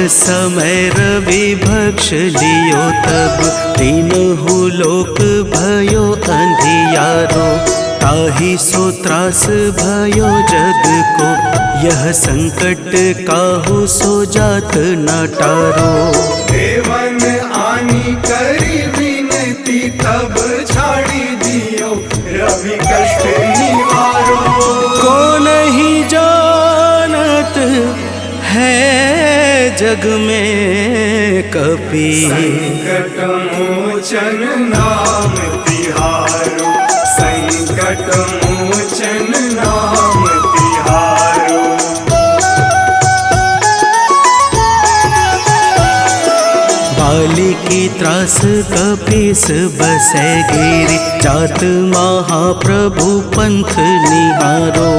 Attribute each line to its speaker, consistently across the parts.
Speaker 1: समय रवि भक्ष लियो तब, तीनहु लोक भयो अंधियारो। ताहि सो त्रास भयो जग को, यह संकट काहू सो जात न टारो।
Speaker 2: देवन आनी करी विनती, तब छाड़ी दियो रवि कष्ट निवारो।
Speaker 1: को नहीं जानत है जग में कपि,
Speaker 2: संकट मोचन नाम तिहारो। संकट मोचन नाम तिहारो।
Speaker 1: बाली की त्रास कपीस बसै गिरि, जात महाप्रभु पंथ निहारो।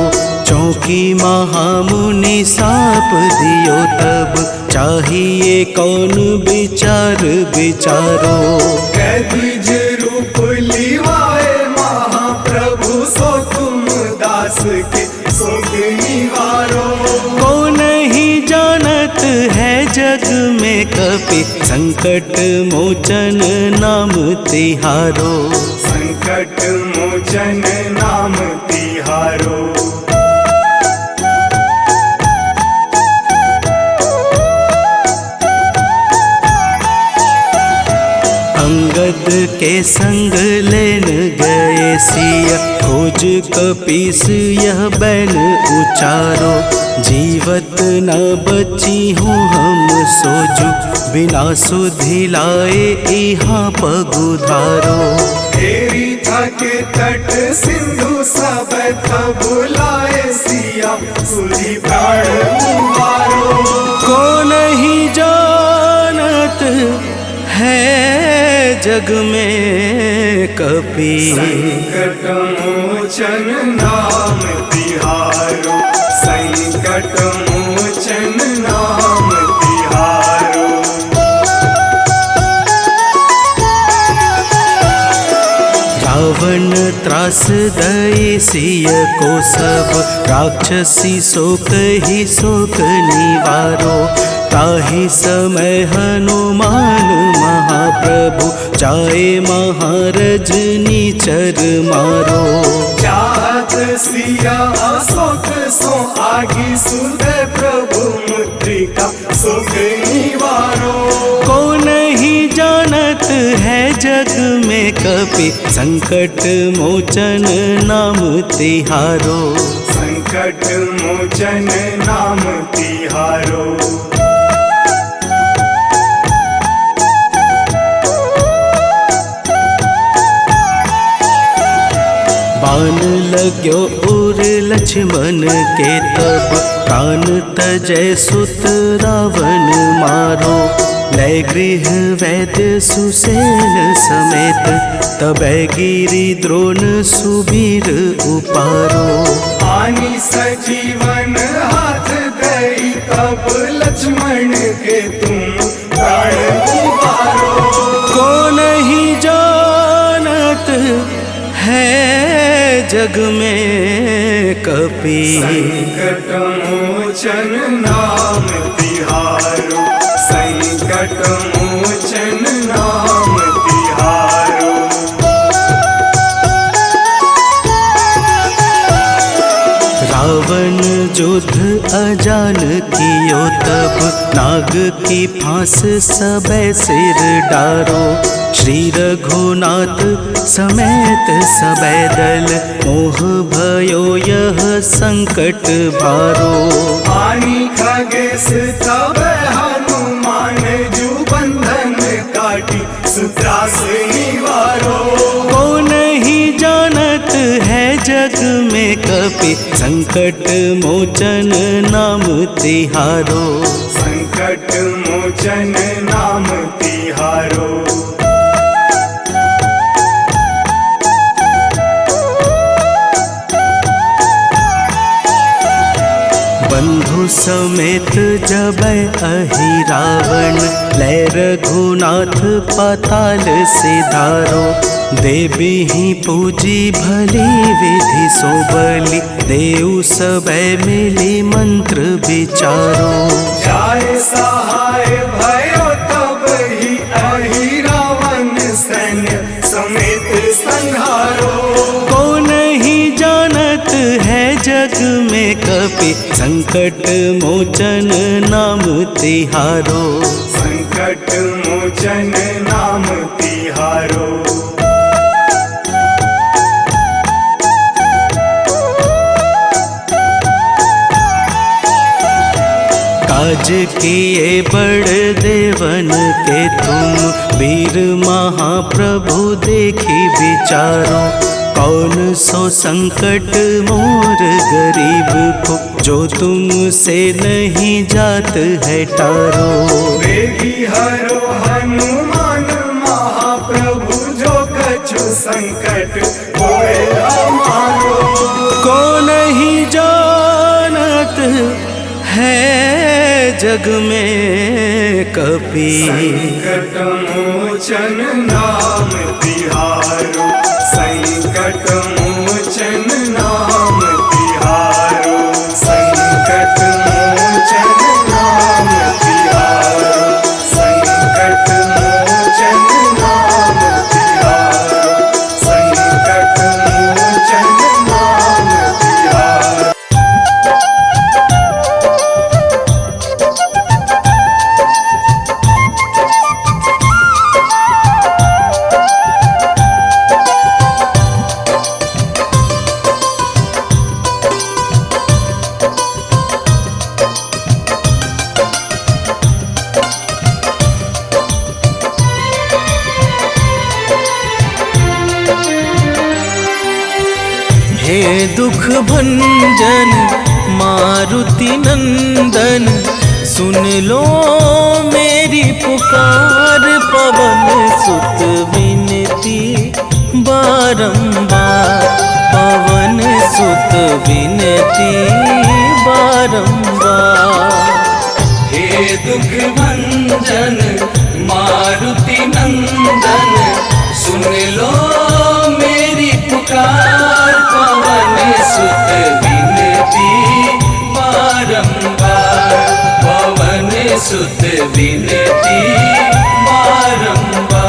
Speaker 1: चौकी महामुनि साप दियो तब, चाहिए कौन विचार विचारो।
Speaker 2: कैदिज रूप लिवाए महाप्रभु, सो तुम दास के शोक निवारो।
Speaker 1: को नहीं जानत है जग में कपि, संकट मोचन नाम तिहारो।
Speaker 2: संकट मोचन नाम तिहारो।
Speaker 1: अंगद के संग लेन गए सिया, खोज कपीस यह बैन उचारो। जीवत न बची हूँ हम सोजू, बिना सुधि लाए यहाँ पगुधारो।
Speaker 2: तेरी थके तट सिंधु सब तब बुलाए सिया, सुधि प्राण उबारो।
Speaker 1: को नहीं जानत है जग में कपि,
Speaker 2: संकट मोचन नाम तिहारो। संकट मोचन नाम तिहारो।
Speaker 1: रावण त्रास दई सिय को सब, राक्षसी शोक ही शोक निवारो। ताहि समय हनुमान महाप्रभु, जाए महारज नीचर मारो।
Speaker 2: चाहत सिया अशोक सो आगी, सुधे प्रभु मुद्रिका शोक निवारो।
Speaker 1: को नहीं जानत है जग में कपि, संकट मोचन नाम तिहारो।
Speaker 2: संकट मोचन नाम तिहारो।
Speaker 1: बाण लाग्यो उर लक्ष्मण के तब, प्राण तजय सुत रावण मारो। लय गृह वैद्य सुसेन समेत, तबै गिरि द्रोण सुबीर उपारो।
Speaker 2: आनी सजीवन हाथ दई, तब लक्ष्मण के तुम प्राण उबारो।
Speaker 1: को नहीं जानत है जग में कपि,
Speaker 2: संकट मोचन नाम तिहारो। संकट मोचन नाम तिहारो।
Speaker 1: रावण युद्ध अजान कियो तब, नाग की फांस सबे सिर डारो। श्री रघुनाथ समेत सबे दल, मोह भयो यह संकट भारो।
Speaker 2: आनी खगेश तब हनुमान, जू बंधन काटी सुत्रास निवारो।
Speaker 1: को नहीं जानत है जग में कपि, संकट मोचन नाम तिहारो।
Speaker 2: संकट मोचन नाम तिहारो।
Speaker 1: बंधु समेत जबै अहि रावण, लय रघुनाथ पाताल सिधारो। देवी ही पूजी भली विधि सो बलि देव सबे मिली मंत्र विचारो।
Speaker 2: जाय सहाय भयो तब ही अहि रावण सैन्य समेत संहारो।
Speaker 1: को नहीं जानत है जग में कपि संकट मोचन नाम तिहारो।
Speaker 2: संकट मोचन नाम तिहारो।
Speaker 1: काज किए बड़ देवन के तुम वीर महाप्रभु देखी विचारो। कौन सो संकट मोर गरीब को जो तुमसे नहीं जात है टारो।
Speaker 2: वेगी हरो हनुमान महाप्रभु जो कछु संकट होए हमारो।
Speaker 1: को नहीं जानत है जग में कपि
Speaker 2: संकट मोचन नाम तिहारो। संकट मोचन नाम तिहारो। संकट मोचन नाम तिहारो। संकट मोचन नाम तिहारो। संकट मोचन नाम तिहारो।
Speaker 1: हे दुख भंजन मारुति नंदन सुन लो मेरी पुकार। पवन सुत विनती बारंबार। पवन सुत विनती बारंबार। हे दुख भंजन मारुति नंदन सुन लो मेरी पुकार। पवन सुत विनती बारंबार। पवन सुत विनती बारंबार।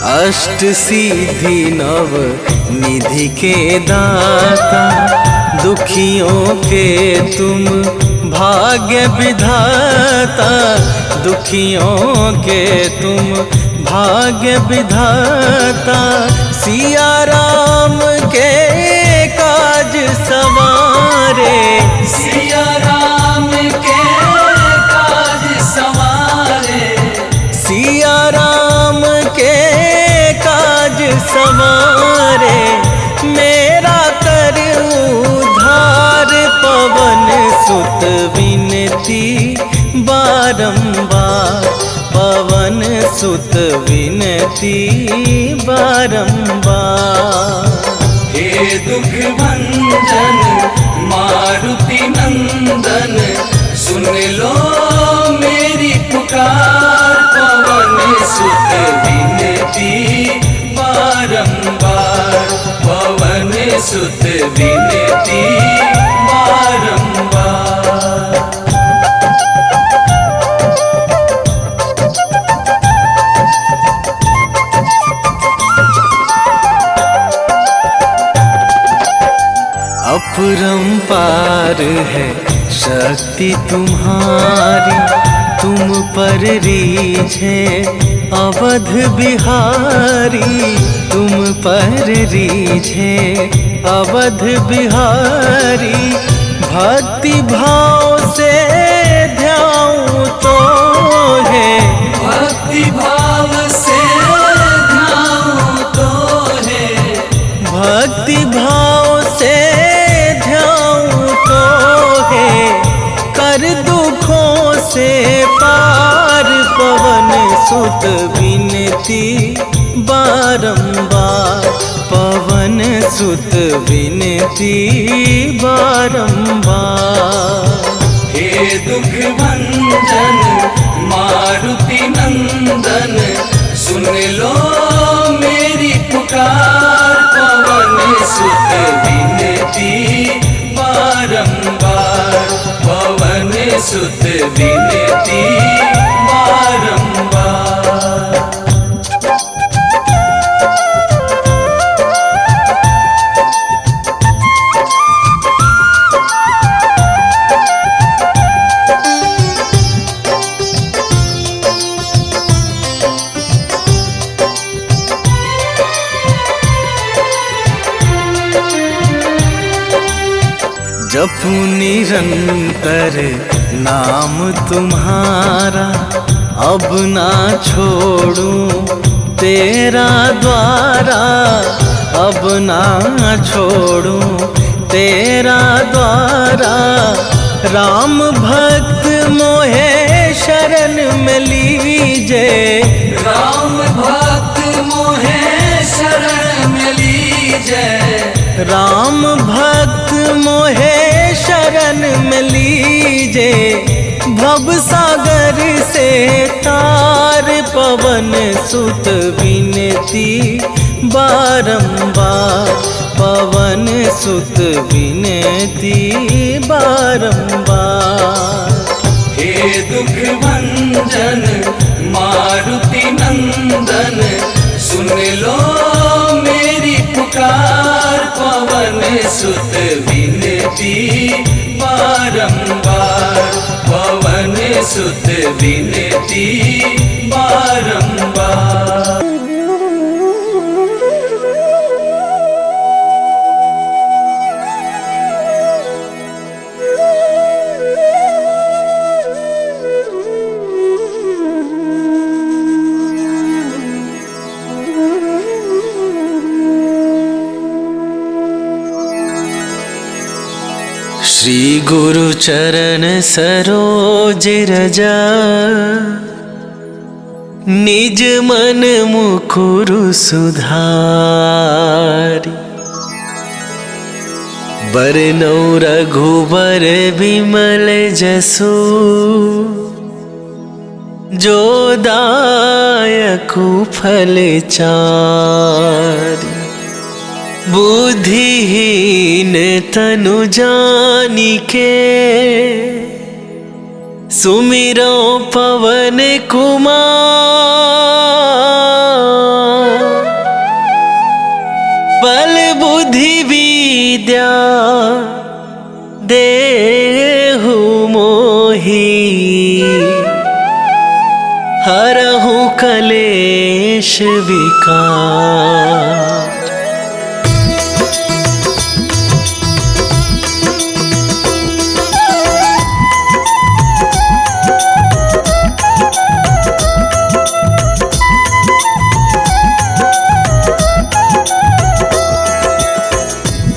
Speaker 1: अष्ट सिद्धि नव निधि के दाता दुखियों के तुम भाग्य विधाता। दुखियों के तुम भाग्य विधाता। सिया राम के काज सवारे। सिया राम के काज सवारे। सिया राम के काज सवारे। मेरा कर उद्धार। पवन सुत विनती बारंबार। पवन सुत विनती बारंबार। हे दुख भंजन मारुति नंदन सुन लो मेरी पुकार। पवन सुत विनती बारंबार। पवन सुत विनती बारंबार। अपरंपार है शक्ति तुम्हारी। तुम पर रीझे अवध बिहारी। तुम पर रीझे अवध बिहारी। भक्ति भाव से ध्याऊं तो है। भक्ति भाव से ध्याऊं तो है। भक्ति भाव से ध्याऊं तो है। कर दुखों से पार। पवन सुत विनती विनती बारंबार, पवन सुत विनती बारंबार।
Speaker 3: हे दुख भंजन मारुति नंदन, सुन लो मेरी पुकार, पवन सुत विनती बारंबार, पवन सुत विनती बारंबार।
Speaker 1: जपू निरंतर नाम तुम्हारा, अब ना छोड़ूं तेरा द्वारा, अब ना छोड़ूं तेरा द्वारा। राम भक्त मोहे शरण में लीजे,
Speaker 3: राम भक्त मोहे शरण में लीजे,
Speaker 1: राम भक्त मोहे शरण में लीजे। भव सागर से तार, पवन सुत विनती बारंबार, पवन सुत विनती बारंबार।
Speaker 3: हे दुख भंजन मारुति नंदन, सुन लो मेरी पुकार, पवन सुत विनती बारंबार, पवन सुत विनती बारंबार।
Speaker 1: श्री गुरु चरण सरोज रजा, निज मन मुकुरु सुधारी। बरनौ रघुबर विमल जसु, जो दायकु फल चारि। बुद्धिहीन तनु जानिके, सुमिरो पवन कुमार। बल बुद्धि विद्या देहु मोहि, हरहु कलेश विकार।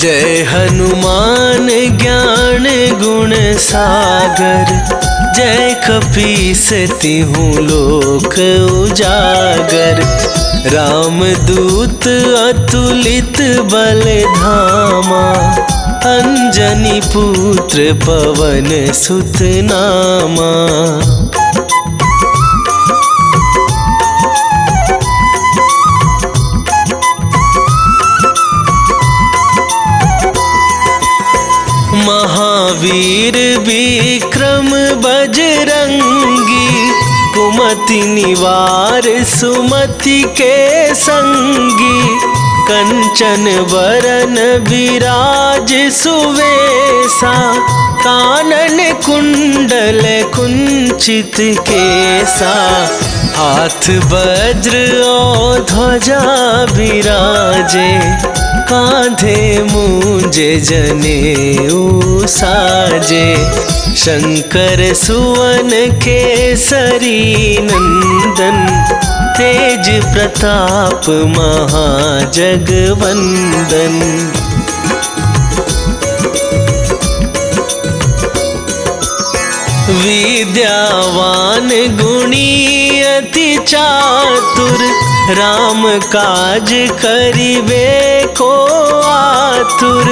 Speaker 1: जय हनुमान ज्ञान गुण सागर, जय कपीस तिहुँ लोक उजागर। रामदूत अतुलित बल धामा, अंजनी पुत्र पवन सुत नामा। महावीर विक्रम बजरंगी, कुमति निवार सुमति के संगी। कंचन बरन विराज सुवेशा, कानन कुंडल कुंचित केसा। हाथ वज्र और ध्वजा विराजे, कांधे मूंज जनेऊ साजे। शंकर सुवन केसरी नंदन, तेज प्रताप महाजगवंदन। विद्यावान गुणी अति चातुर, राम काज करिबे को आतुर।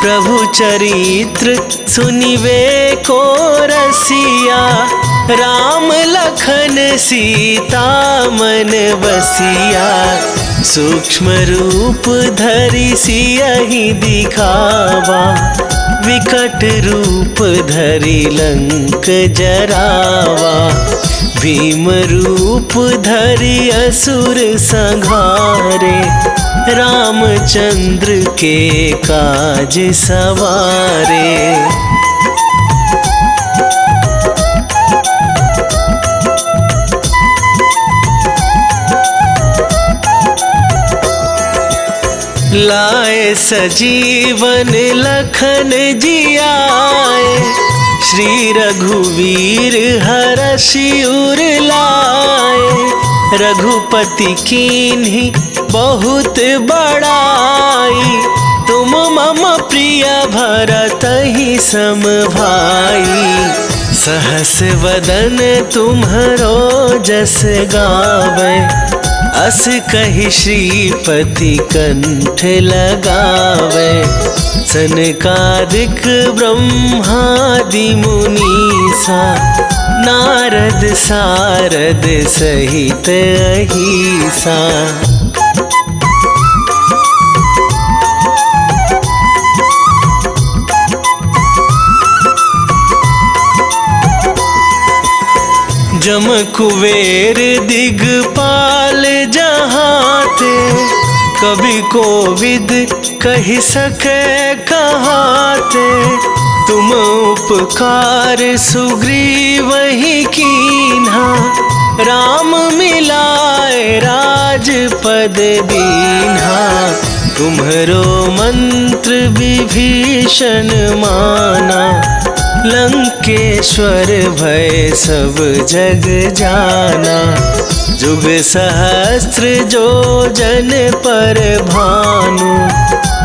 Speaker 1: प्रभु चरित्र सुनिबे को रसिया, राम लखन सीता मन बसिया। सूक्ष्म रूप धरि सियहि दिखावा, विकट रूप धरि लंक जरावा। भीम रूप धरि असुर संहारे, रामचंद्र के काज सवारे। लाए सजीवन लखन जियाए, श्री रघुवीर हरषि उर लाए। रघुपति कीन्ही बहुत बड़ाई, तुम मम प्रिय भरतहि सम भाई। सहस वदन तुम्हरो जस गावे, अस कहि श्रीपति कंठ लगावे। सनकादिक ब्रह्मादि मुनीसा, नारद सारद सहित अहिसा। जम कुबेर दिगपाल जहाते, कभी कोविद कहि सके कहाते। तुम उपकार सुग्रीवहि कीन्हा, राम मिलाए राजपद दीन्हा। तुम्हरो मंत्र विभीषण माना, लंकेश्वर भय सब जग जाना। जुग सहस्त्र जो जन पर भानु,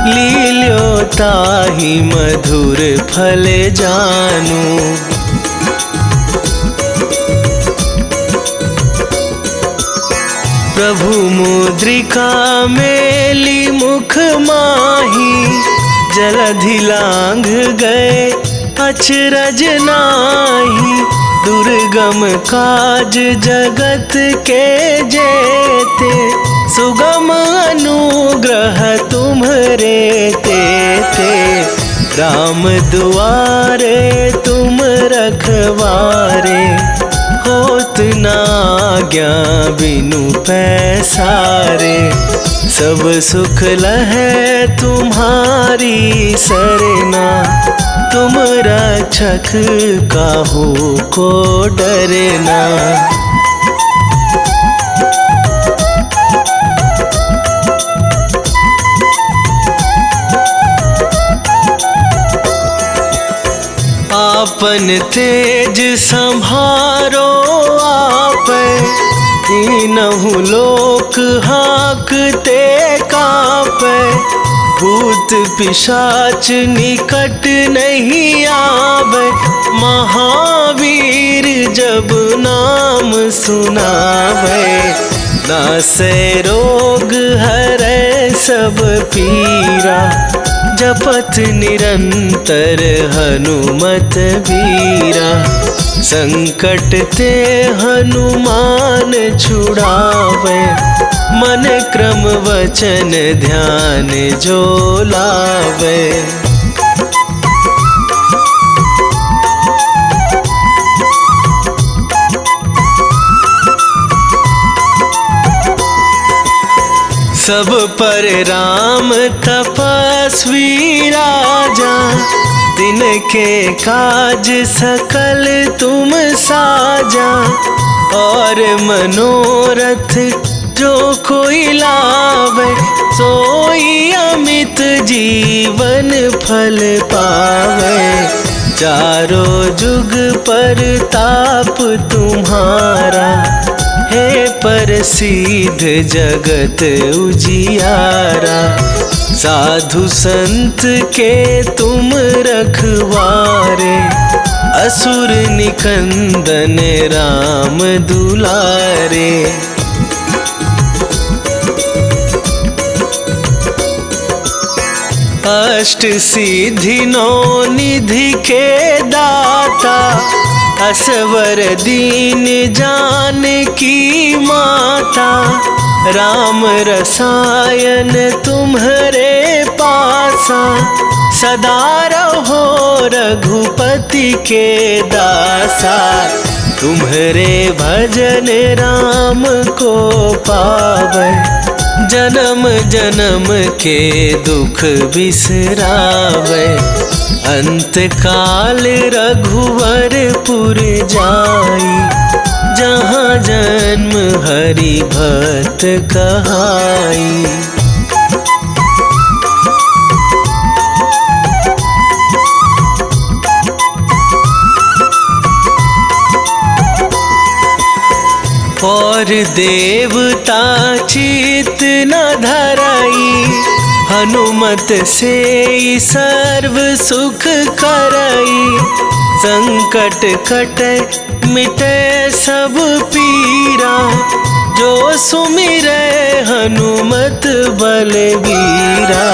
Speaker 1: लील्यो ताहि मधुर फल जानू। प्रभु मुद्रिका मेली मुख माही, जलधि लांघ गए अचरज नाही। दुर्गम काज जगत के जेते, सुगम अनुग्रह तुम्हरे तेते। राम दुआरे तुम रखवारे, होत न आज्ञा बिनु पैसारे। सब सुख लहै तुम्हारी सरना, तुम रक्षक काहू को डरना। आपन तेज संभारो आपै, तीनहु लोक हाकते कापै। भूत पिशाच निकट नहीं आवे, महावीर जब नाम सुनावे। नासै रोग हरै सब पीरा, जपत निरंतर हनुमत बीरा। संकट ते हनुमान छुड़ावे, मन क्रम वचन ध्यान जो लावे। सब पर राम तपस्वी राजा, तिनके काज सकल तुम साजा। और मनोरथ जो कोई लावे, सोई अमित जीवन फल पावे। चारों जुग पर ताप तुम्हारा, हे प्रसिद्ध जगत उजियारा। साधु संत के तुम रखवारे, असुर निकंदन राम दुलारे। अष्ट सिद्धि नौ निधि के दाता, असवर दीन जानकी माता। राम रसायन तुम्हारे पासा, सदा रहो रघुपति के दासा। तुम्हारे भजन राम को पावै, जन्म जन्म के दुख बिसरावे। अंत काल रघुवरपुर जाई, जहाँ जन्म हरि भक्त कहाई। और देवता चित न धराई, हनुमत से सर्व सुख करई। संकट कटे मिटे सब पीरा, जो सुमिरै हनुमत बलबीरा।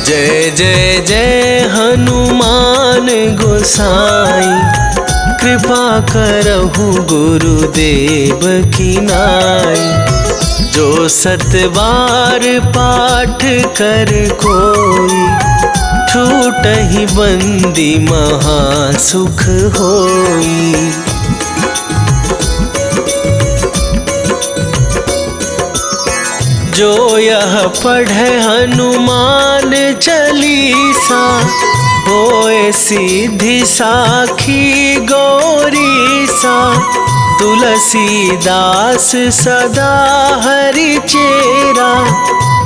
Speaker 1: जय जय जय हनुमान गोसाई, कृपा करहु गुरुदेव की नाई। जो सत बार पाठ कर कोई, छूटहि बंदी महा सुख होई। जो यह पढ़े हनुमान चालीसा, होए सिद्धि साखी गौरीसा। तुलसीदास सदा हरि चेरा,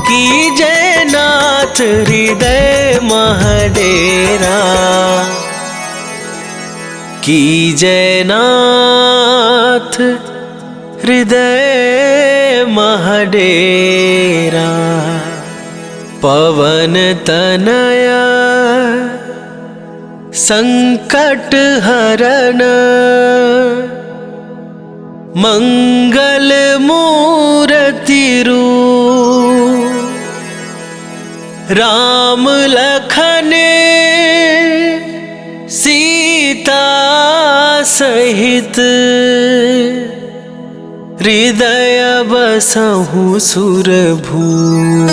Speaker 1: कीजय नाथ हृदय महडेरा। कीजय नाथ हृदय महडेरा। पवन तनया संकट हरण, मंगल मूर्ति रूप। राम लखन सीता सहित, हृदय बसहु सुरभूप।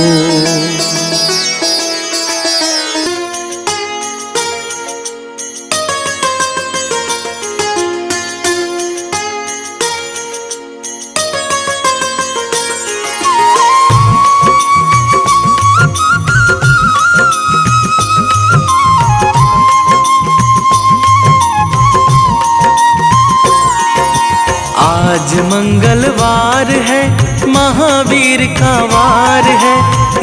Speaker 1: आज मंगलवार है, महावीर का वार है।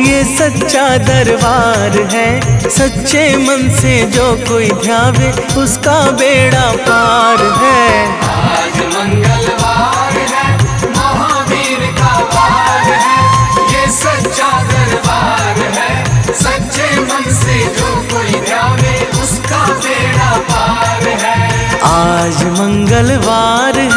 Speaker 1: ये सच्चा दरबार है, सच्चे मन से जो कोई ध्यावे उसका बेड़ा पार है।
Speaker 3: आज मंगलवार है, महावीर का वार है। ये सच्चा दरबार है, सच्चे मन से जो कोई ध्यावे उसका बेड़ा पार है।
Speaker 1: आज मंगलवार है,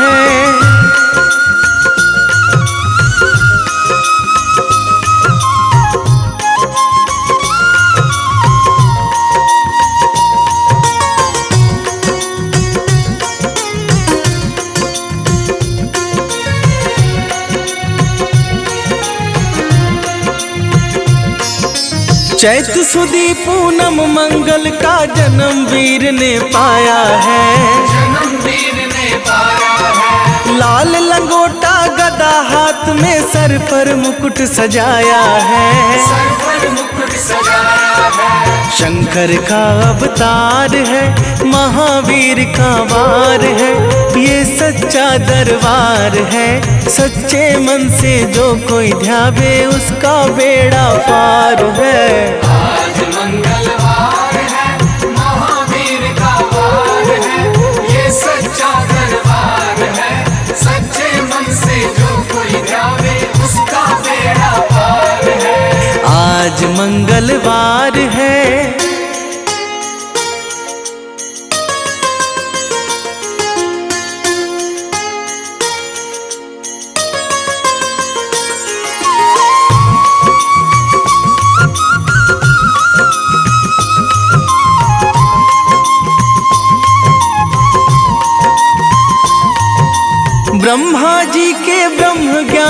Speaker 1: चैत सुदी पूनम मंगल का जन्म वीर ने पाया है।
Speaker 3: जन्म वीर ने पाया है।
Speaker 1: लाल लंगोटा गदा हाथ में, सर पर मुकुट सजाया है।
Speaker 3: सर पर मुकुट सजाया है।
Speaker 1: शंकर का अवतार है, महावीर का वार है। ये सच्चा दरबार है, सच्चे मन से जो कोई ध्यावे उसका बेड़ा पार है।
Speaker 3: आज मंगलवार है, महावीर का वार है। ये सच्चा दरबार है, सच्चे मन से जो कोई ध्यावे उसका बेड़ा पार है।
Speaker 1: आज मंगलवार है,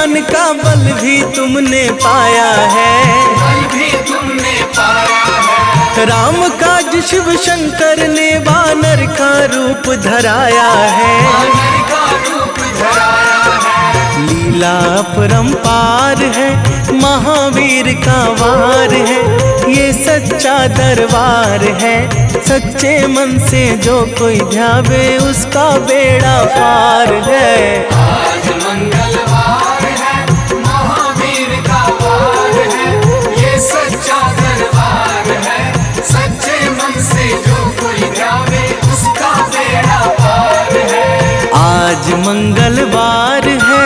Speaker 1: ज्ञान का बल भी तुमने पाया है।
Speaker 3: बल भी तुमने पाया है।
Speaker 1: राम काज शिव शंकर ने वानर का रूप धराया है।
Speaker 3: वानर का रूप धराया है।
Speaker 1: लीला अपरंपार है, महावीर का वार है, ये सच्चा दरबार है। सच्चे मन से जो कोई ध्यावे उसका बेड़ा पार है।
Speaker 3: आज मंगलवार है, महावीर का वार है, ये सच्चा दरबार है। सच्चे मन से जो कोई ध्यावे उसका बेड़ा पार है।
Speaker 1: आज मंगलवार है।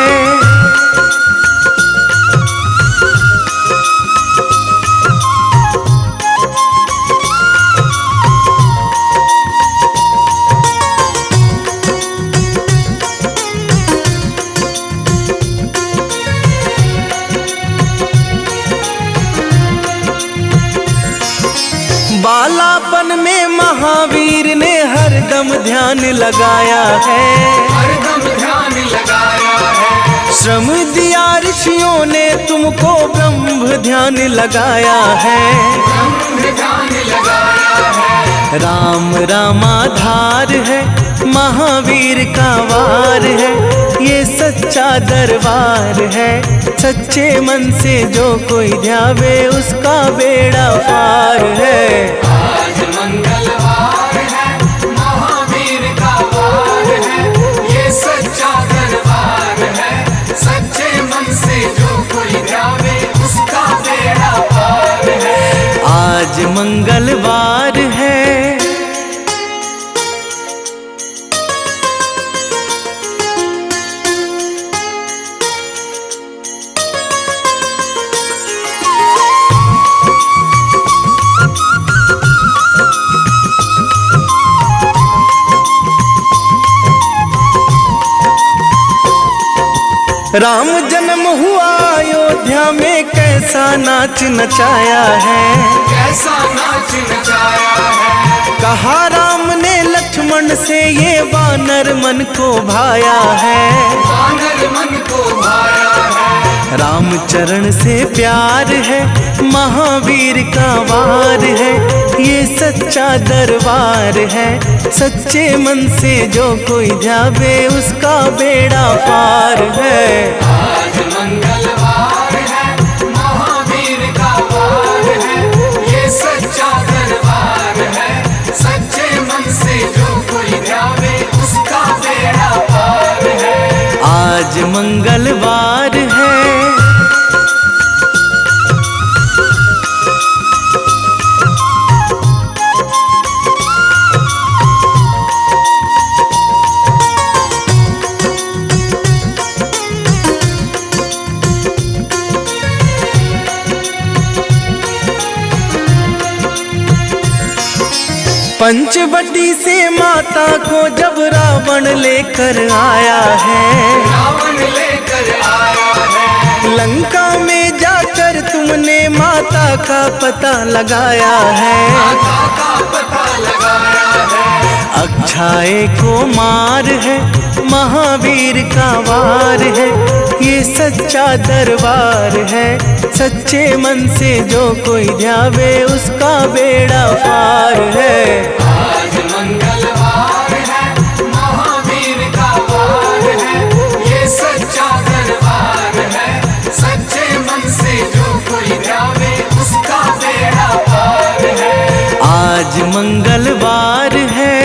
Speaker 1: बालापन में महावीर ने हरदम ध्यान लगाया है।
Speaker 3: हरदम ध्यान लगाया है।
Speaker 1: श्रम दिया ऋषियों ने तुमको, ब्रह्म ध्यान लगाया है।
Speaker 3: ब्रह्म ध्यान लगाया है।
Speaker 1: राम रामाधार है, महावीर का वार है, ये सच्चा दरबार है। सच्चे मन से जो कोई ध्यावे उसका बेड़ा पार है।
Speaker 3: आज मंगलवार है, महावीर का वार है, ये सच्चा दरबार है। सच्चे मन से जो कोई ध्यावे उसका बेड़ा पार है।
Speaker 1: आज मंगलवार है। राम जन्म हुआ अयोध्या में, कैसा नाच नचाया है।
Speaker 3: कैसा नाच नचाया है।
Speaker 1: कहा राम ने लक्ष्मण से, ये वानर मन को भाया है।
Speaker 3: वानर मन को भाया है।
Speaker 1: राम चरण से प्यार है, महावीर का वार है, ये सच्चा दरबार है। सच्चे मन से जो कोई ध्यावे उसका बेड़ा पार है।
Speaker 3: आज मंगलवार है, महावीर का वार है, ये सच्चा दरबार है। सच्चे मन से जो कोई ध्यावे उसका बेड़ा पार है।
Speaker 1: आज मंगलवार है। पंचवटी से माता को जब रावण लेकर आया है।
Speaker 3: रावण लेकर आया है।
Speaker 1: लंका में जाकर तुमने माता का पता लगाया है।
Speaker 3: माता का पता लगाया है।
Speaker 1: अक्षय को मार है, महावीर का वार है, ये सच्चा दरबार है। सच्चे मन से जो कोई ध्यावे उसका बेड़ा पार है।
Speaker 3: आज मंगलवार है, महावीर का वार है, ये सच्चा दरबार है। सच्चे मन से जो कोई ध्यावे उसका बेड़ा पार है।
Speaker 1: आज मंगलवार है।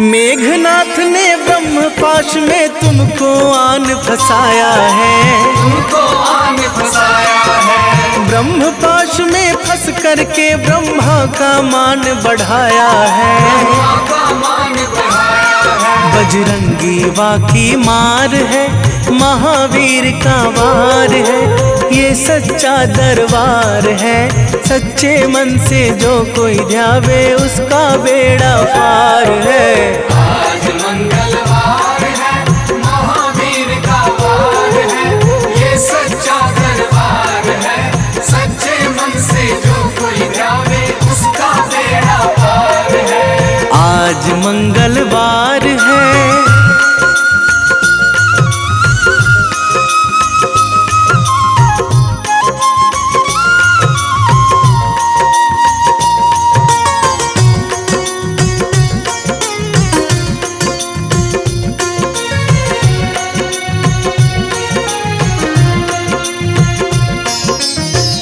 Speaker 1: मेघनाथ ने ब्रह्मपाश में तुमको आन फंसाया है।
Speaker 3: तुमको आन फंसाया है।
Speaker 1: ब्रह्मपाश में फंस करके ब्रह्मा का मान बढ़ाया है।
Speaker 3: ब्रह्मा का मान बढ़ाया है।
Speaker 1: बजरंगी वाकी मार है, महावीर का वार है, ये सच्चा दरबार है। सच्चे मन से जो कोई ध्यावे उसका बेड़ा पार है।
Speaker 3: आज मंगलवार है, महावीर का वार है, ये सच्चा दरबार है। सच्चे मन से जो कोई ध्यावे उसका बेड़ा पार है।
Speaker 1: आज मंगलवार है।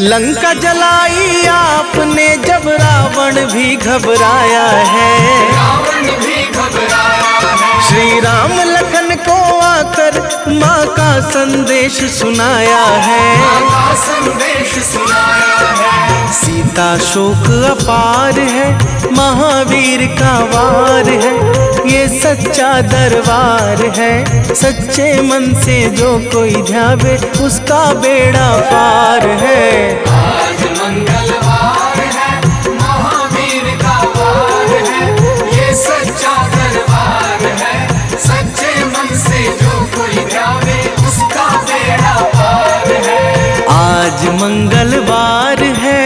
Speaker 1: लंका जलाई आपने जब रावण भी घबराया है।
Speaker 3: रावण भी घबराया है।
Speaker 1: श्री राम लखन को आकर माँ का संदेश सुनाया है।
Speaker 3: माँ का संदेश सुनाया है।
Speaker 1: सीता शोक अपार है, महावीर का वार है। ये सच्चा दरबार है। सच्चे मन से जो कोई ध्यावे उसका बेड़ा पार है।
Speaker 3: आज मंगलवार है, महावीर का वार है, ये सच्चा दरबार है। सच्चे मन से जो कोई ध्यावे उसका बेड़ा पार है।
Speaker 1: आज मंगलवार है।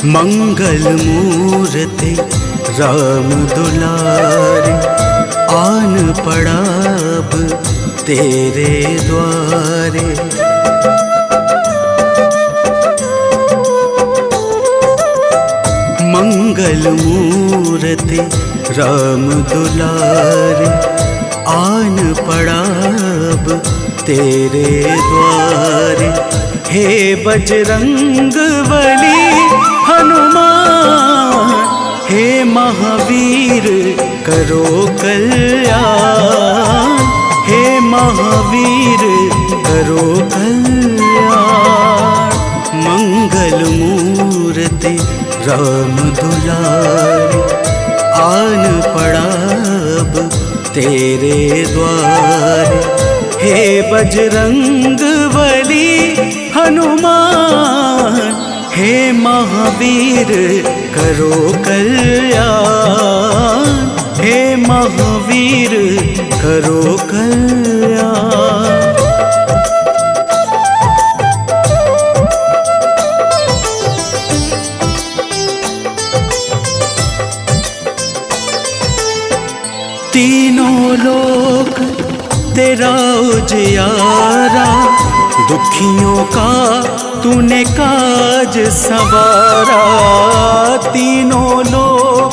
Speaker 1: मंगल मूर्ति राम दुलारे, आन पड़ा अब तेरे द्वारे। मंगल मूर्ति राम दुलारे, आन पड़ा अब तेरे द्वारे। हे बजरंग बली हनुमान, हे महावीर करो कल्याण। हे महावीर करो कल्याण। मंगल मूर्ति राम दुलारे, आन पड़ा अब तेरे द्वारे। हे बजरंग बली हनुमान, हे महावीर करो कल्याण। हे महावीर करो कल्याण। तीनों लोक तेरा उजियारा, दुखियों का तूने काज सवारा। तीनों लोक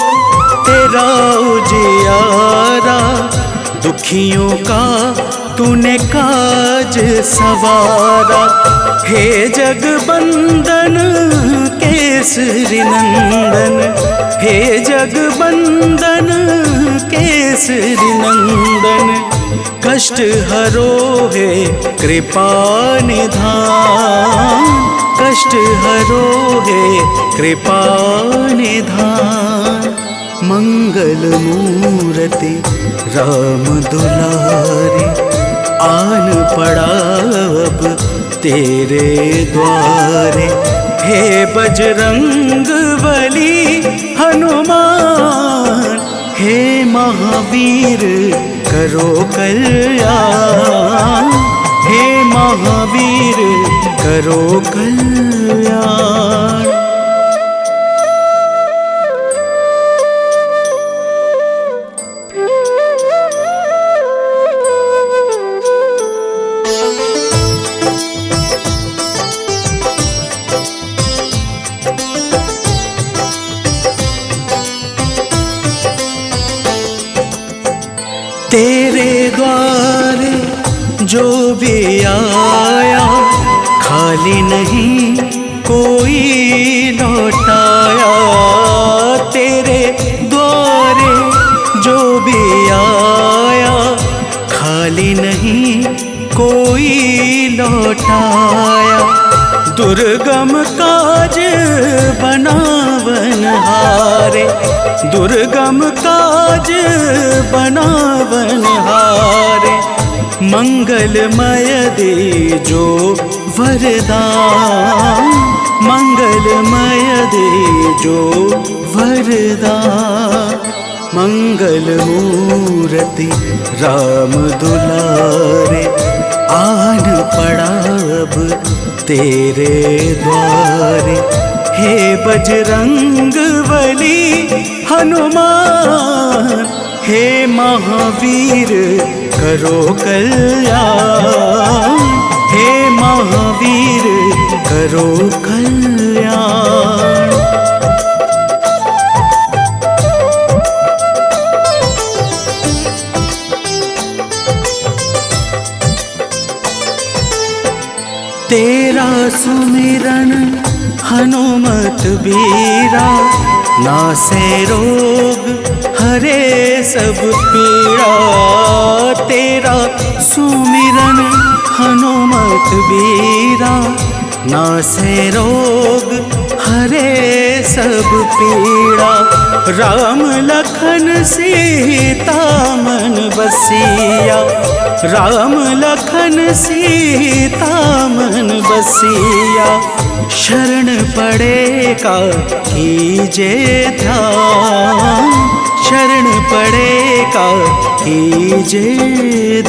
Speaker 1: तेरा उजियारा, दुखियों का तूने काज सवारा। हे जगबंदन केसरी नंदन, हे जगबंदन केसरी नंदन। कष्ट हरो है कृपा निधान, कष्ट हरो है कृपा निधान। मंगल मूर्ति राम दुलारे, आन पड़ा अब तेरे द्वारे। हे बजरंग बली हनुमान, हे महावीर करो कल्याण। हे महावीर करो कल्याण। तेरे द्वारे जो भी आया, खाली नहीं कोई लौटाया। तेरे द्वारे जो भी दुर्गम काज बनावन हारे, दुर्गम काज बनावन हारे। मंगलमय दे जो वरदान, मंगलमय दे जो वरदान। मंगल मूर्ति राम दुलारे, आन पड़ा अब तेरे द्वारे। हे बजरंग बली हनुमान, हे महावीर करो कल्याण, हे महावीर करो कल्याण। तेरा सुमिरन हनुमत बीरा, नासे रोग हरे सब पीड़ा। तेरा सुमिरन हनुमत बीरा, नासे रोग हरे सब पीड़ा। राम लखन सीता मन बसिया, राम लखन सीता मन बसिया। शरण पड़ेगा कीजे ध्यान, शरण पड़ेगा कीजे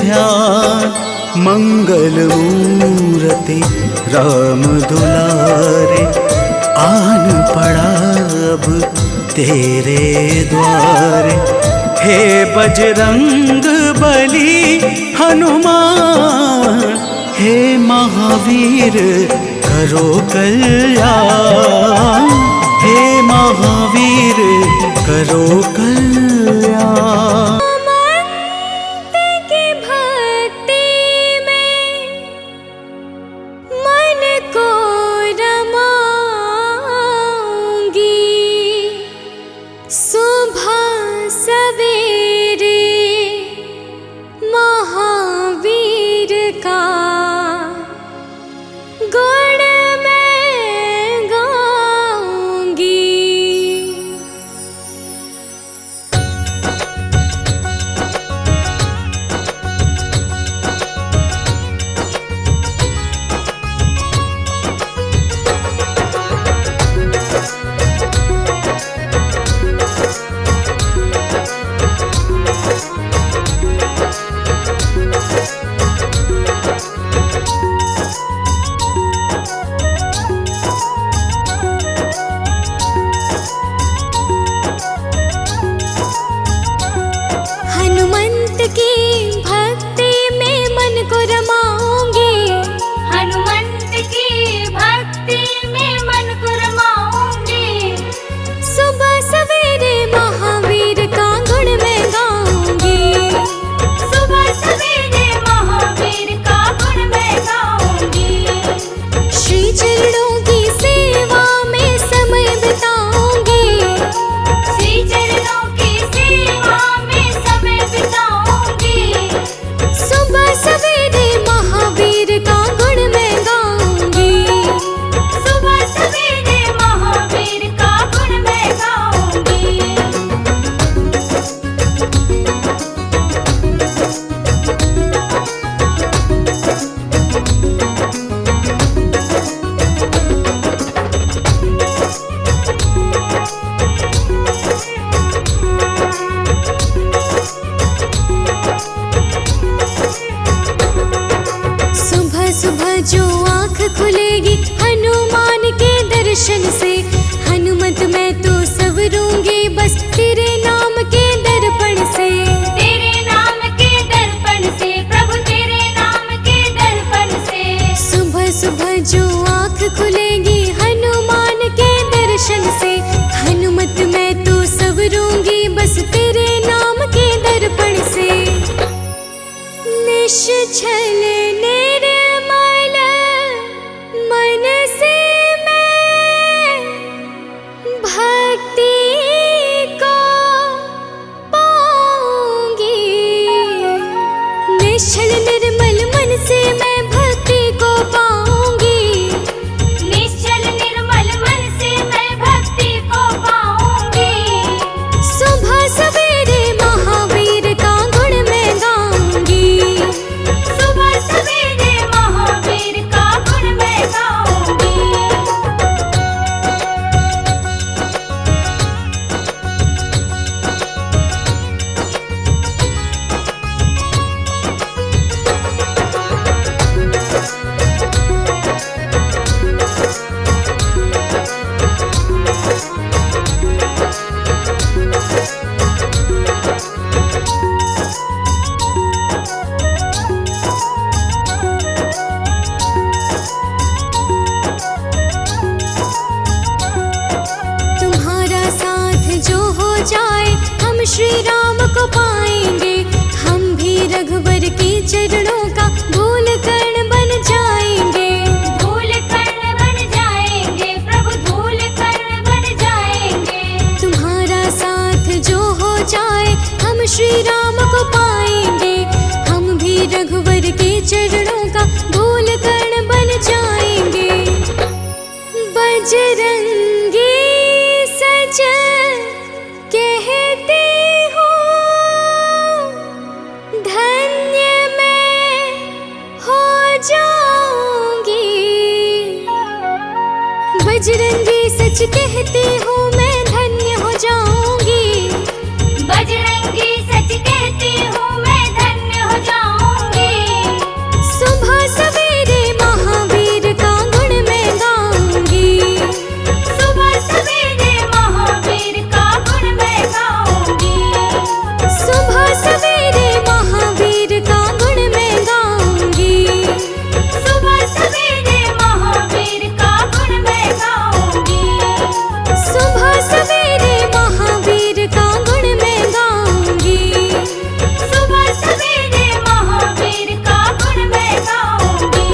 Speaker 1: ध्यान। मंगल मूर्ति राम दुलारे, आन पड़ा अब तेरे द्वारे। हे बजरंग बली हनुमान, हे महावीर करो कल्याण, हे महावीर करो कल्याण।
Speaker 4: जाए हम श्री राम को पाएंगे। हम भी रघुवर के चरणों का धूल कण बन जाएंगे।
Speaker 5: धूल कण बन जाएंगे प्रभु, धूल कण बन जाएंगे।
Speaker 4: तुम्हारा साथ जो हो जाए हम श्री राम को पाएंगे। हम भी रघुवर के चरणों का धूल कण बन जाएंगे। बजरंगी सजन कहते हो धन्य मैं हो जाऊंगी। बजरंगी सच कहते हो मैं धन्य हो जाऊंगी।
Speaker 5: बजरंगी सच कहती हूँ मैं धन्य हो जाऊंगी।
Speaker 4: सुबह सवेरे महावीर का गुण मैं गाऊंगी।
Speaker 5: सुबह सवेरे महावीर का गुण मैं गाऊंगी।
Speaker 4: सुबह सवेरे महावीर का गुण मैं गाऊंगी।
Speaker 5: सुबह सवेरे महावीर का गुण मैं गाऊंगी।
Speaker 4: सुबह सवेरे महावीर का गुण मैं गाऊंगी।
Speaker 5: सुबह सवेरे महावीर का गुण मैं गाऊंगी।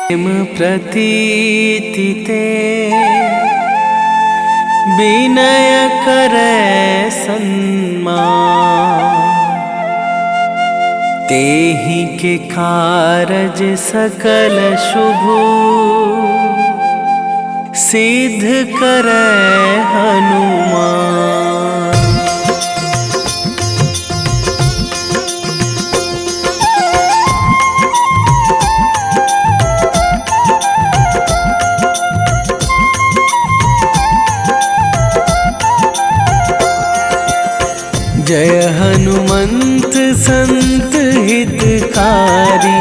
Speaker 1: प्रेम प्रतीति ते विनय करे सन्मान। तेहि के कारज सकल शुभ सिद्ध करे हनुमान। जय हनुमंत संत हितकारी।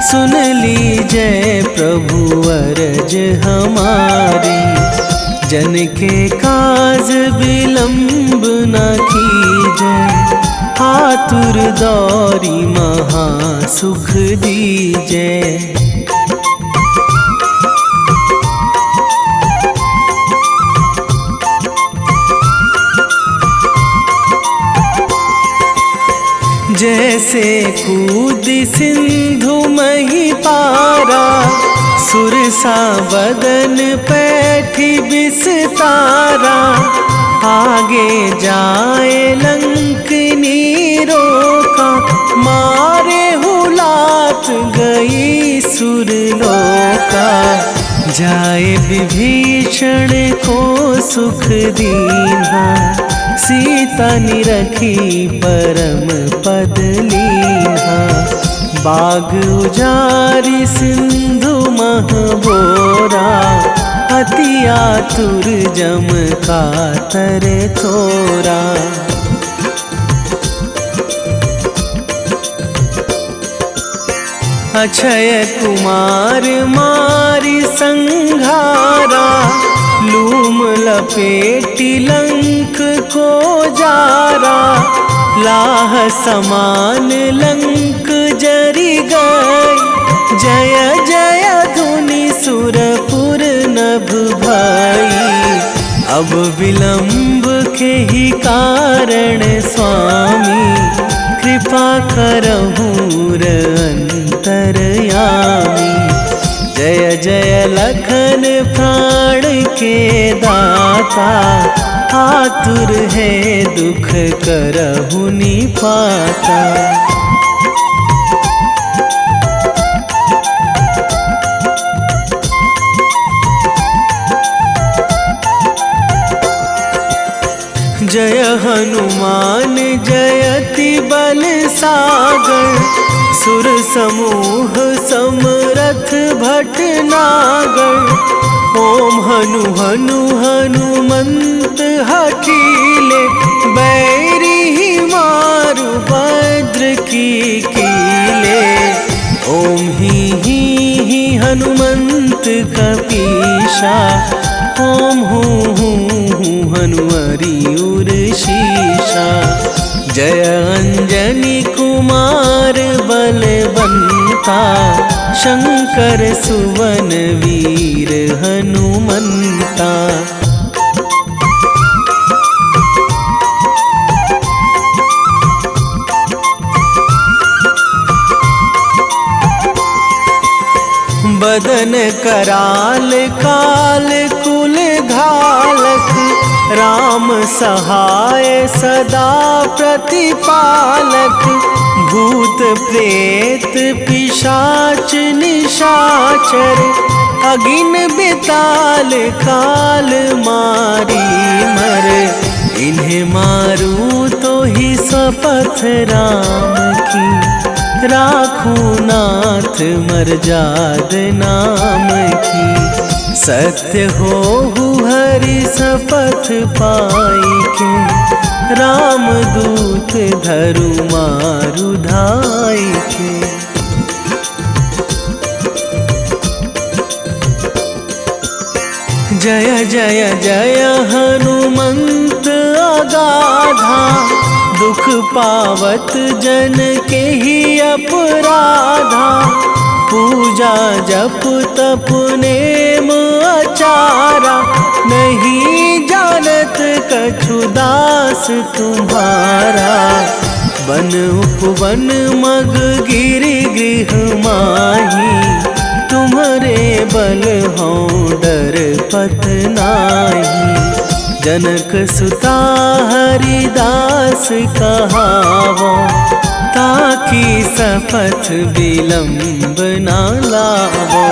Speaker 1: सुन लीजय प्रभु अरज हमारी। जन के काज विलंब न कीजय। आतुर दौरी महा सुख दीजय। जैसे कूद सिंधु मही पारा। सुरसा बदन पैठी बिस्तारा। आगे जाए लंकनी रोका। मारे हुलात गई सुरलोका। जाए विभीषण को सुख दीन्हा। सीता निरखी परम पद लीन्हा। बाग उजारी सिंधु महबोरा। अति आतुर जम कातर थोरा। अक्षय कुमार मारी संघारा। लूम लपेटी लंक को जारा। लाह समान लंक जरी गई। जय जय धुनि सुरपुर नभ भई। अब विलंब के ही कारण स्वामी। कृपा करहूँ अंतरयामी। जय जय लखन प्राण के दाता। आतुर है दुख करहु निपाता। जय हनुमान जयति बल सागर। सुर समूह समरथ भटनागर। ओम हनु हनु हनुमंत हठीले। बैरी मारु भद्र की कीले। ओम ही हनुमंत कपीशा। ओम हूँ हनुमरी उर शीशा। जय अंजनी कुमार बलवंता। शंकर सुवन वीर हनुमंता। कराल काल कुल घालक, राम सहाय सदा प्रतिपालक। भूत प्रेत पिशाच निशाचर, अगिन बिताल काल मारी मर। इन्हें मारूं तो ही शपथ राम की, राखूं नाथ मर्याद नाम की। सत्य हो हरि शपथ पाई के, राम दूत धरु मारु धाई के। जय जय जय हनुमंत अगाधा, दुख पावत जन के ही अपराधा। पूजा जप तप नेम आचारा, नहीं जानत कछु दास तुम्हारा। वन उपवन मग गिरि गृह माही, तुम्हारे बल हो डर पत नाही। जनक सुता हरिदास कहावो, ताकि शपथ विलंब ना लावो।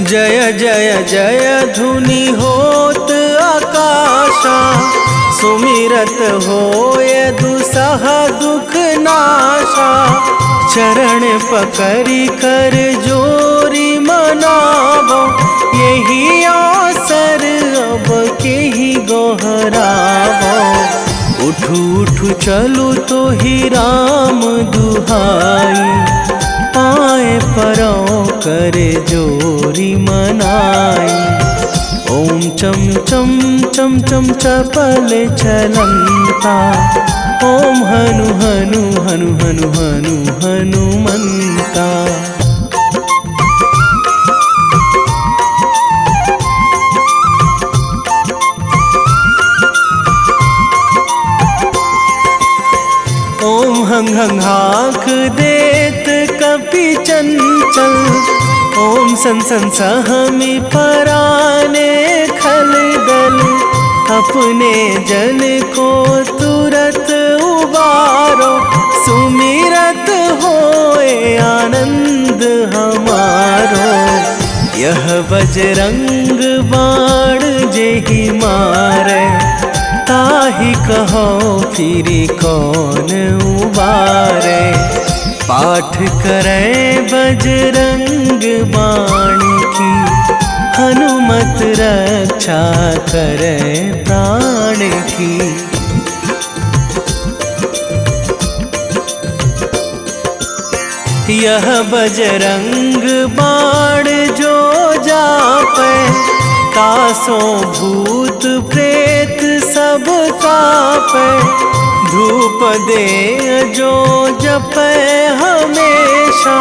Speaker 1: जय जय जय धुनि होत आकाशा, सुमिरत होय दुसह दुख नाशा। चरण पकड़ी कर जोरी मनावो, यही अवसर अब के ही गोहरावो। उठू उठू चलू तो ही राम दुहाई, पाए परो करे जोरी मनाई। ओम चम चम चम चम चपल चलंता, ओम हनु हनु हनु हनु हनु हनुमंता। ओम हंग हंग हाक देत कपि चंचल, ओम सन सन सहमी पराने खल दल। अपने जन को तुरत उबारो, सुमिरत होए आनंद हमारो। यह बजरंग बाण जेहि मारे, ताहि कहो फिरी कौन उबारे। पाठ करें बजरंग बाण की, हनुमत रक्षा करे प्राण की। यह बजरंग बाण जो जापे, तासों भूत प्रेत सब कापे। धूप दे जो जपे हमेशा,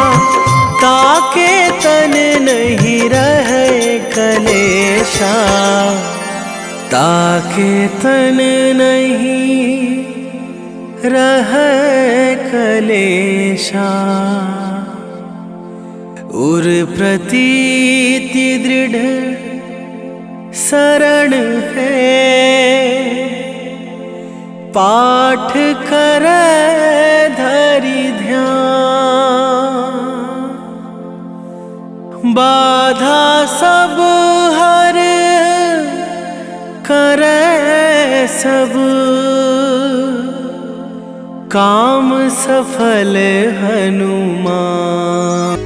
Speaker 1: ताके तन नहीं रहे कलेशा। ताके तन नहीं रहे कलेशा। उर प्रतीति दृढ़ शरण है, पाठ करे धरि ध्यान। बाधा सब हर करे सब, काम सफल हनुमान।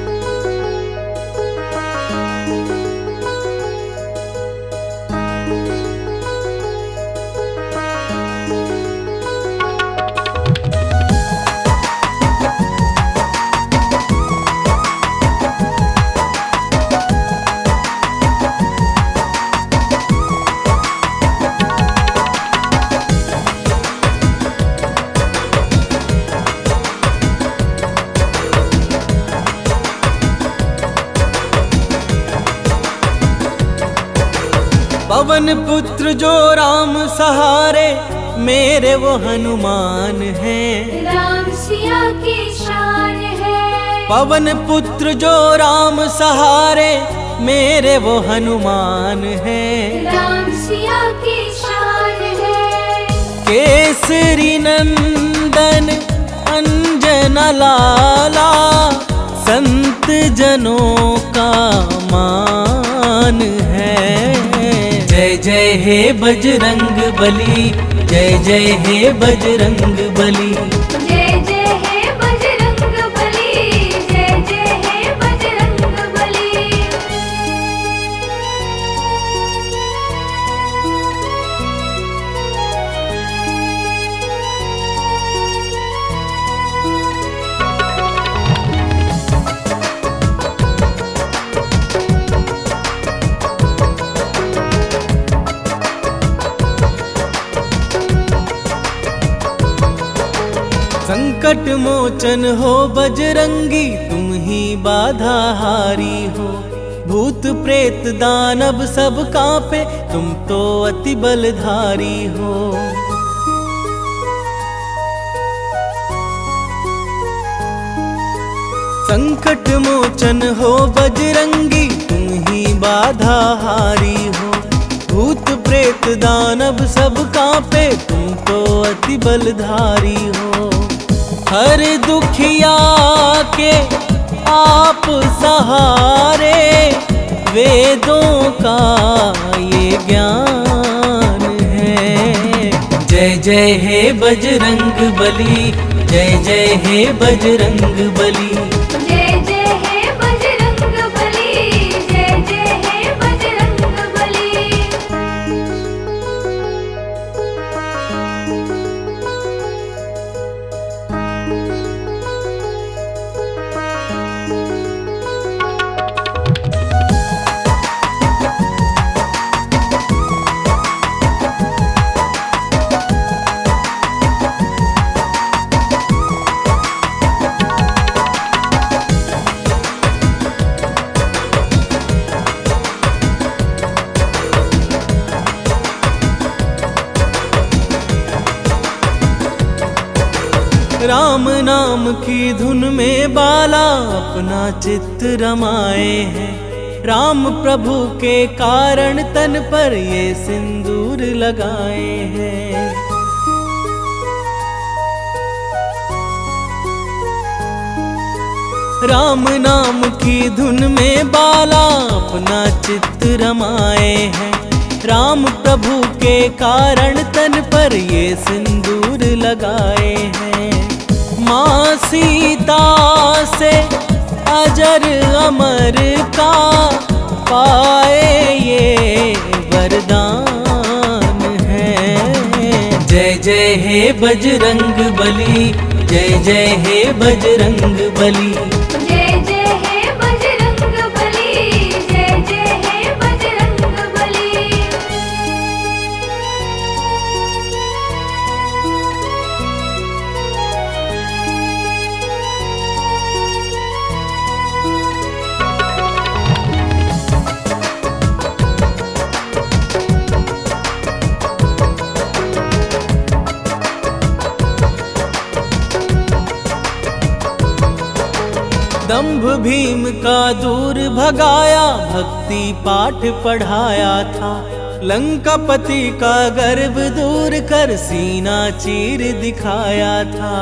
Speaker 1: पवन पुत्र जो राम सहारे मेरे वो हनुमान हैं।
Speaker 5: राम सिया की शान है।
Speaker 1: पवन पुत्र जो राम सहारे मेरे वो हनुमान हैं।
Speaker 5: राम सिया की शान है।
Speaker 1: केसरी नंदन अंजन लाला संत जनों का मान है। जय जय हे बजरंग बली, जय जय हे बजरंग बली।
Speaker 5: जय जय हे बजरंग बली, जय जय हे बजरंग बली।
Speaker 1: संकट मोचन हो बजरंगी, तुम ही बाधा हारी हो। भूत प्रेत दानव सब कांपे, तुम तो अति बलधारी हो। संकट मोचन हो बजरंगी, तुम ही बाधा हारी हो। भूत प्रेत दानव सब कांपे, तुम तो अति बलधारी हो। हर दुखिया के आप सहारे, वेदों का ये ज्ञान है। जय जय हे बजरंग बली, जय जय हे बजरंग बली।
Speaker 5: जय जय हे बजरंग बली, जय जय हे बजरंग बली।
Speaker 1: राम नाम की धुन में बाला अपना चित्त रमाए हैं। राम प्रभु के कारण तन पर ये सिंदूर लगाए हैं। राम नाम की धुन में बाला अपना चित्त रमाए हैं। राम प्रभु के कारण तन पर ये सिंदूर लगाए हैं। माँ सीता से अजर अमर का पाए ये वरदान है। जय जय हे बजरंग बली, जय जय हे बजरंग बली।
Speaker 5: जय जय हे बजरंग बली, जय जय हे बजरंग बली।
Speaker 1: दंभ भीम का दूर भगाया, भक्ति पाठ पढ़ाया था। लंकापति का गर्व दूर कर सीना चीर दिखाया था।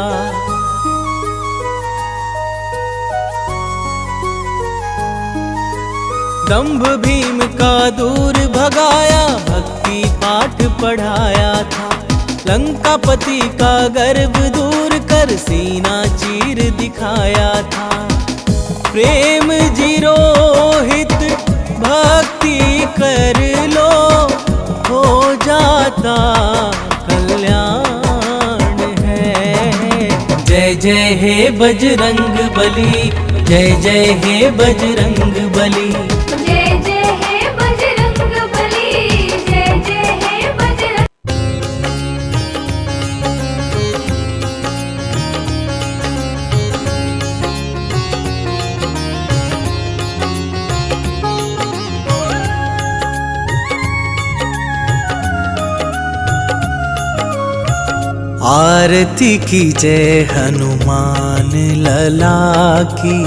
Speaker 1: दंभ भीम का दूर भगाया, भक्ति पाठ पढ़ाया था। लंकापति का गर्व दूर कर सीना चीर दिखाया था। प्रेम जीरोहित भक्ति कर लो, हो जाता कल्याण है। जय जय हे बजरंग बली, जय जय हे बजरंग बली।
Speaker 5: जय जय हे बजरंग बली, जय जय हे बजरंग।
Speaker 1: आरती कीजय हनुमान लला की,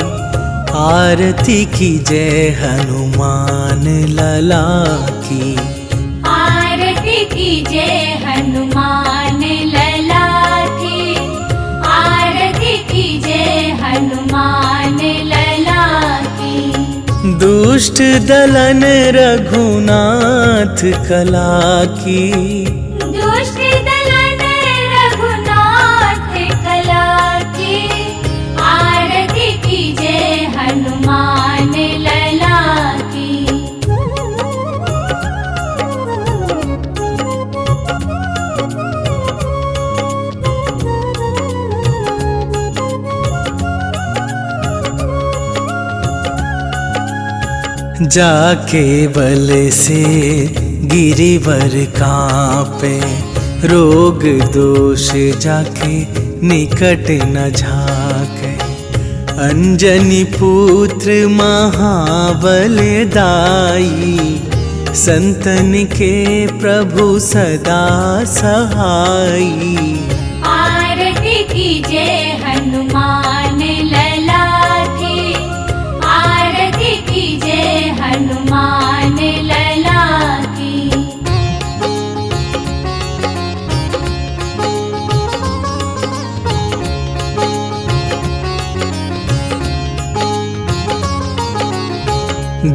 Speaker 1: आरती कीजय हनुमान लला की।
Speaker 5: आरती कीजय हनुमान लला की, आरती कीजय हनुमान लला की।
Speaker 1: दुष्ट दलन रघुनाथ कला की,
Speaker 5: दुष्ट दलन रघुनाथ कला की। आरती कीजय हनुमान लला की।
Speaker 1: जाके बल से गिरिवर कांपे, रोग दोष जाके निकट न झाके। अंजनी पुत्र महाबल दाई, संतन के प्रभु सदा सहाई।
Speaker 5: आरती कीजय हनुमान लला की, आरती कीजय हनुमान लला की।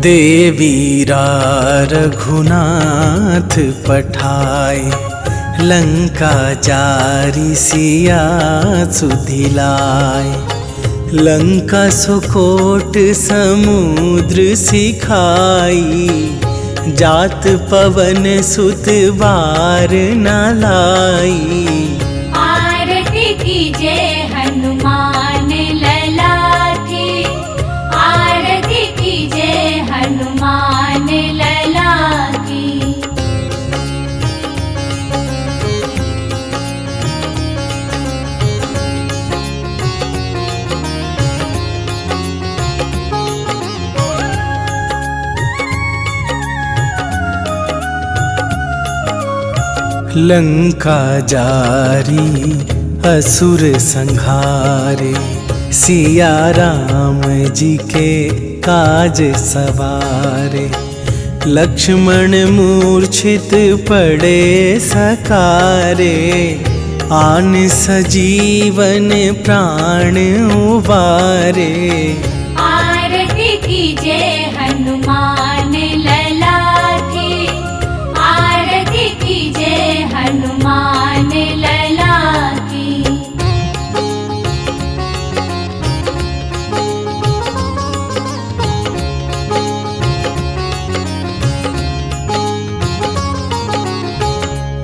Speaker 1: देवीरा रघुनाथ पठाए, लंका जारी सिया सुधिलाए। लंका सुकोट समुद्र सिखाई, जात पवन सुत बार न लाई।
Speaker 5: आरती कीजय हनुमान लला की, आरती कीजय हनुमान लला की।
Speaker 1: लंका जारी असुर संहारे, सिया राम जी के काज सवारे। लक्ष्मण मूर्छित पड़े सकारे, आन सजीवन प्राण उबारे।
Speaker 5: आरती कीजय हनुमान लला की, आरती कीजय हनुमान लला की।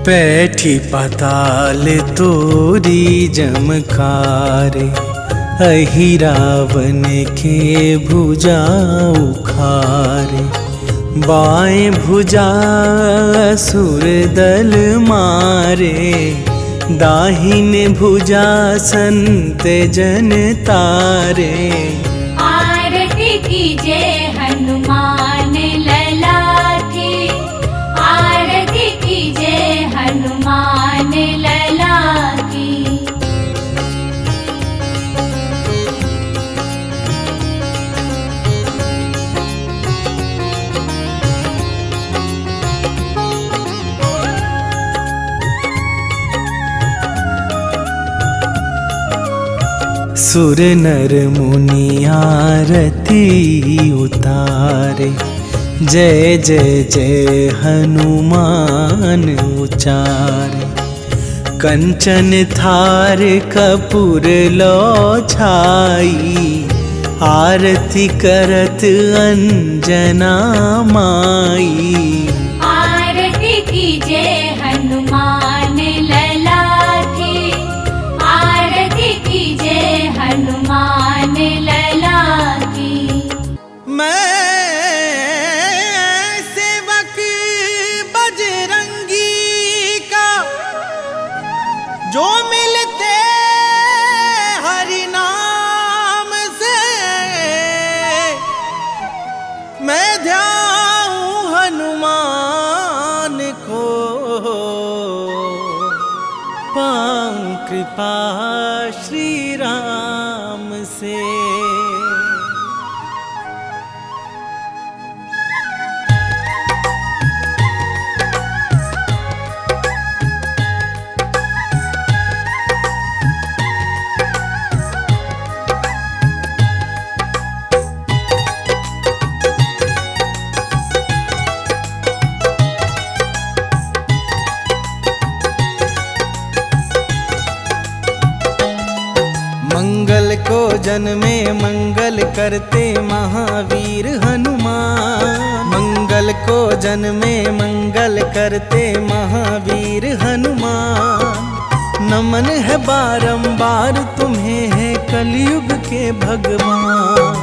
Speaker 1: पैठी पाताल तोरी जमकारे, अहि रावण के भुजा उखारे। बाएं भुजा असुर दल मारे, दाहिन भुजा संत जन तारे।
Speaker 5: आरती कीजय हनुमान लला की, आरती कीजय हनुमान लला की।
Speaker 1: सुर नर मुनि आरती उतारे, जय जय जय हनुमान उचारे। कंचन थार कपूर लो छाई, आरती करत अंजना माई।
Speaker 5: आरती कीजय हनुमान लला की, आरती कीजय हनुमान लला की।
Speaker 1: मैं सेवक बजरंगी का, जो मिलते हरि नाम से। मैं ध्याऊं हनुमान कृपा श्री राम से। मंगल को जन्मे मंगल करते महावीर हनुमान। मंगल को जन्मे मंगल करते महावीर हनुमान। नमन है बारंबार तुम्हें है कलयुग के भगवान।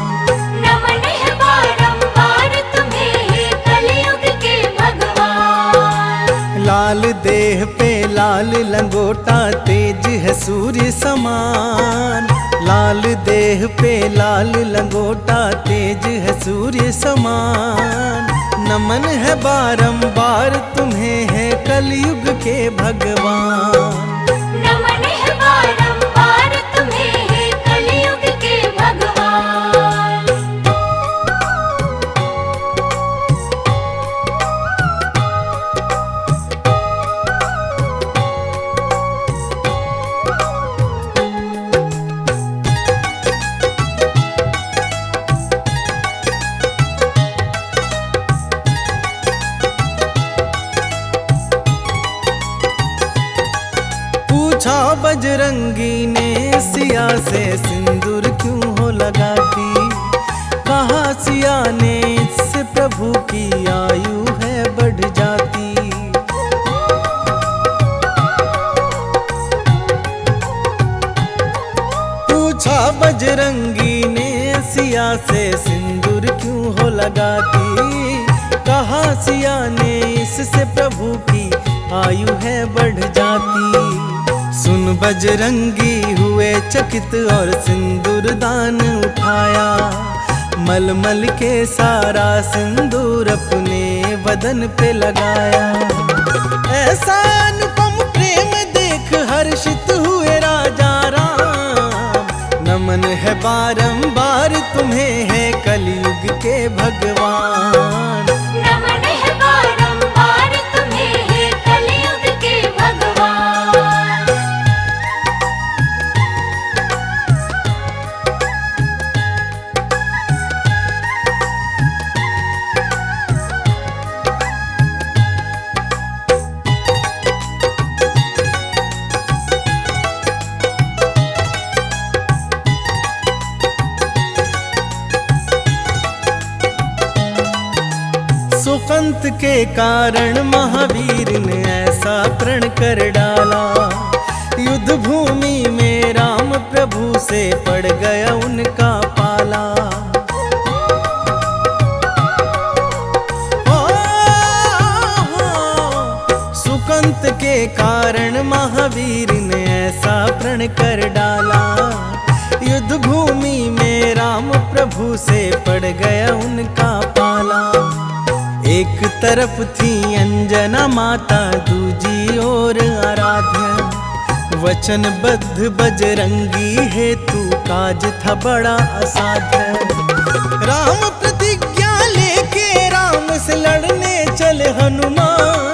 Speaker 5: नमन है बारंबार तुम्हें है कलयुग के भगवान।
Speaker 1: लाल देह पे लाल लंगोटा तेज है सूर्य समान। लाल देह पे लाल लंगोटा तेज है सूर्य समान। नमन है बारंबार तुम्हें है कलयुग के भगवान।
Speaker 5: नमन है बारंबार तुम्हें है कलयुग के भगवान।
Speaker 1: पूछा बजरंगी ने सिया से सिंदूर क्यों हो लगाती। कहा सिया ने इससे प्रभु की आयु है बढ़ जाती। पूछा बजरंगी ने सिया से सिंदूर क्यों हो लगाती। कहा सिया ने इससे प्रभु की आयु है बढ़ जाती। सुन बजरंगी हुए चकित और सिंदूर दान उठाया। मलमल के सारा सिंदूर अपने बदन पे लगाया। ऐसा अनुपम प्रेम देख हर्षित हुए राजा राम। नमन है बारंबार तुम्हें है कलयुग के भगवान।
Speaker 5: नमन है बारंबार तुम्हें है कलयुग के भगवान।
Speaker 1: सुकंत के कारण महावीर ने ऐसा प्रण कर डाला। युद्ध भूमि में राम प्रभु से पड़ गया उनका पाला। सुकंत के कारण महावीर ने ऐसा प्रण कर डाला। युद्ध भूमि में राम प्रभु से पड़ गया उनका पाला। एक तरफ थी अंजना माता दूजी ओर आराध्या। वचनबद्ध बजरंगी हेतु काज था बड़ा असाध्य। राम प्रतिज्ञा लेके राम से लड़ने चले हनुमान।